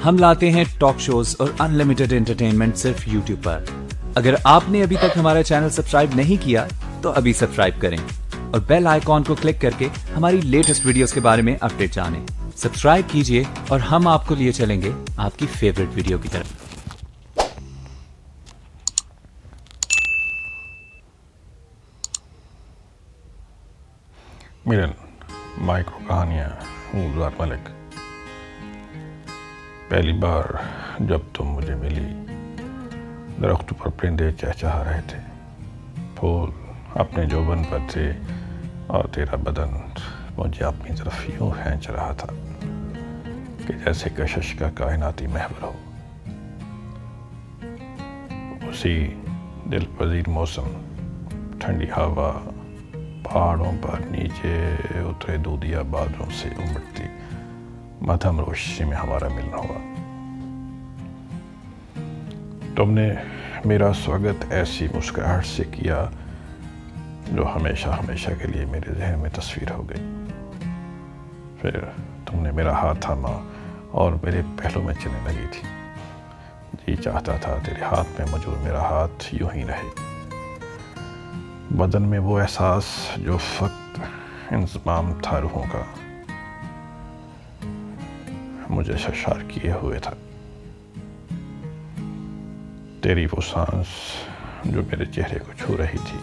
ہم لاتے ہیں ٹاک شوز اور انلمیٹڈ انٹرٹینمنٹ صرف یوٹیوب پر۔ اگر آپ نے ابھی تک ہمارا چینل سبسکرائب نہیں کیا تو ابھی سبسکرائب کریں اور بیل آئیکن کو کلک کر کے ہماری لیٹسٹ ویڈیوز کے بارے میں اپڈیٹ جانیں۔ سبسکرائب کیجئے اور ہم آپ کو لیے چلیں گے آپ کی فیوریٹ ویڈیو کی طرف۔ ملن مائیکرو کہانیاں گلزار ملک۔ پہلی بار جب تم مجھے ملی، درختوں پر پرندے چہچہا رہے تھے، پھول اپنے جوبن پر تھے اور تیرا بدن مجھے اپنی طرف یوں کھینچ رہا تھا کہ جیسے کشش کا کائناتی محور ہو۔ اسی دل پذیر موسم، ٹھنڈی ہوا، پہاڑوں پر نیچے اترے دودھیا بادلوں سے امڑتی مدھم روشنی میں ہمارا ملنا ہوا۔ تم نے میرا سواگت ایسی مسکراہٹ سے کیا جو ہمیشہ ہمیشہ کے لیے میرے ذہن میں تصویر ہو گئی۔ پھر تم نے میرا ہاتھ تھاما اور میرے پہلو میں چلنے لگی تھی۔ جی چاہتا تھا تیرے ہاتھ میں موجود میرا ہاتھ یوں ہی رہے، بدن میں وہ احساس جو فقط انضمام تھا روحوں کا، مجھے سرشار کیے ہوئے تھا۔ تیری وہ سانس جو میرے چہرے کو چھو رہی تھی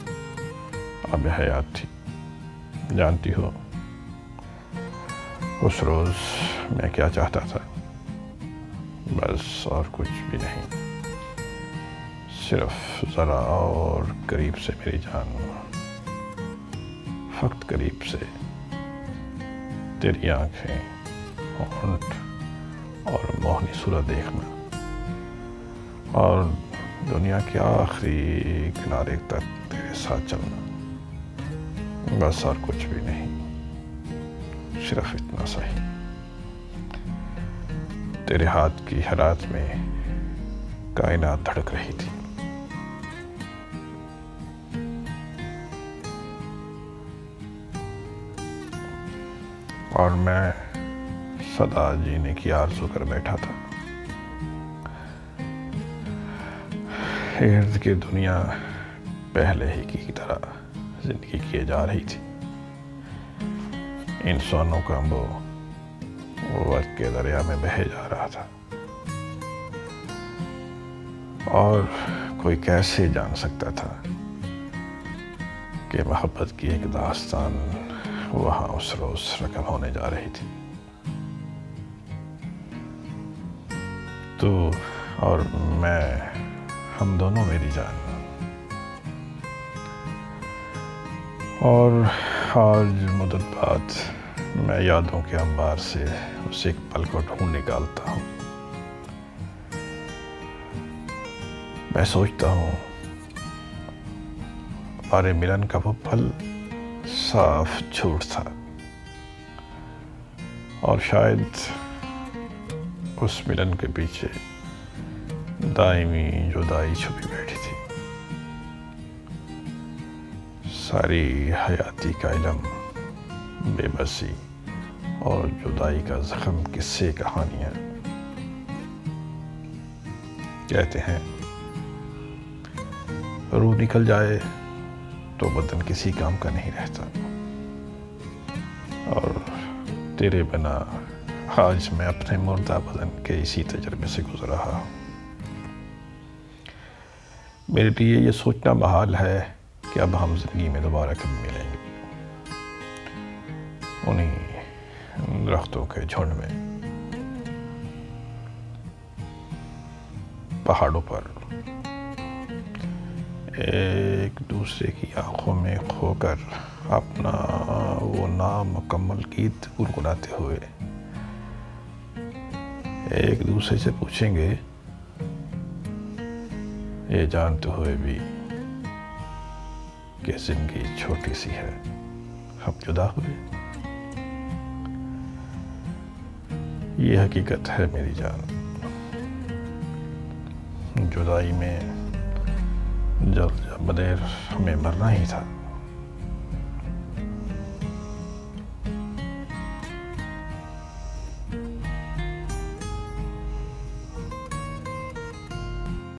اب حیات تھی۔ جانتی ہو اس روز میں کیا چاہتا تھا؟ بس اور کچھ بھی نہیں، صرف ذرا اور قریب سے میری جان، فقط قریب سے تیری آنکھیں، ہونٹ اور موہنی صورت دیکھنا، اور دنیا کے آخری کنارے تک تیرے ساتھ چلنا، بس اور کچھ بھی نہیں، صرف اتنا صحیح۔ تیرے ہاتھ کی حرارت میں کائنات دھڑک رہی تھی۔ اور میں سدا جینے کی آرزو کر بیٹھا تھا۔ ارد کی دنیا پہلے ہی کی طرح زندگی کیے جا رہی تھی۔ انسانوں کا انبو وقت کے دریا میں بہے جا رہا تھا، اور کوئی کیسے جان سکتا تھا کہ محبت کی ایک داستان وہاں اس روز رقم ہونے جا رہی تھی۔ تو اور میں، ہم دونوں میری جان، اور آج مدت بعد میں یادوں کے انبار سے اس ایک پل کو ڈھونڈ نکالتا ہوں۔ میں سوچتا ہوں ہمارے ملن کا وہ پل صاف جھوٹ تھا، اور شاید اس ملن کے پیچھے دائمی جدائی چھپی بیٹھی تھی۔ ساری حیاتی کا علم، بے بسی اور جدائی کا زخم، قصے کہانیاں۔ کہتے ہیں روح نکل جائے تو بدن کسی کام کا نہیں رہتا، اور تیرے بنا آج میں اپنے مردہ بدن کے اسی تجربے سے گزر رہا ہوں۔ میرے لیے یہ سوچنا محال ہے کہ اب ہم زندگی میں دوبارہ کب ملیں گے، انہی درختوں کے جھنڈ میں، پہاڑوں پر، ایک دوسرے کی آنکھوں میں کھو کر اپنا وہ نامکمل گیت گنگناتے ہوئے، ایک دوسرے سے پوچھیں گے یہ جانتے ہوئے بھی کہ زندگی چھوٹی سی ہے، ہم جدا ہوئے۔ یہ حقیقت ہے میری جان، جدائی میں جلد بدیر ہمیں مرنا ہی تھا۔